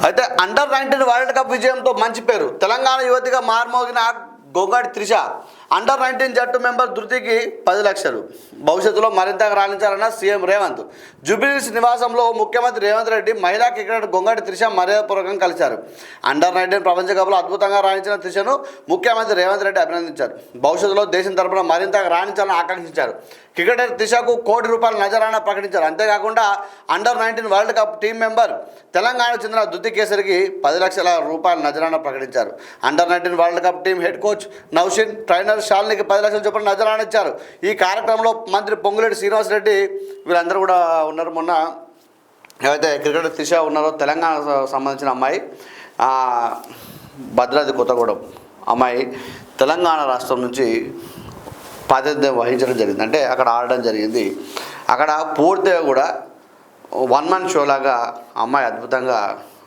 అయితే under-19 world cup విజయంతో మంచి పేరు. తెలంగాణ యువతిగా మార్మోగిన గొంగడి త్రిష. అండర్-19 జట్టు మెంబర్ ధృతికి 10 లక్షలు. భవిష్యత్తులో మరింతగా రాణించాలన్న సీఎం రేవంత్. జూబ్లీహిల్స్ నివాసంలో ముఖ్యమంత్రి రేవంత్ రెడ్డి మహిళా క్రికెటర్ గొంగడి త్రిష మర్యాదపూర్వకంగా కలిశారు. అండర్-19 ప్రపంచ కప్లో అద్భుతంగా రాణించిన త్రిషను ముఖ్యమంత్రి రేవంత్ రెడ్డి అభినందించారు. భవిష్యత్తులో దేశం తరపున మరింతగా రాణించాలని ఆకాంక్షించారు. క్రికెటర్ త్రిషకు ₹1 నజరానా ప్రకటించారు. అంతేకాకుండా under nineteen world cup team member తెలంగాణకు చెందిన ధృతి కేసరికి ₹10 లక్షల నజరానా ప్రకటించారు. Under nineteen world cup team head coach Noushin, trainer షాల్నికి 10 లక్షల చొప్పున నజరానా ఇచ్చారు. ఈ కార్యక్రమంలో మంత్రి పొంగులేటి శ్రీనివాసరెడ్డి వీళ్ళందరూ కూడా ఉన్నారు. మొన్న ఏవైతే క్రికెటర్ త్రిష ఉన్నారో తెలంగాణ సంబంధించిన అమ్మాయి, భద్రాద్రి కొత్తగూడెం అమ్మాయి తెలంగాణ రాష్ట్రం నుంచి ప్రాతినిధ్యం వహించడం జరిగింది. అంటే అక్కడ ఆడడం జరిగింది. అక్కడ పూర్తిగా కూడా వన్ మ్యాన్ షో లాగా అమ్మాయి అద్భుతంగా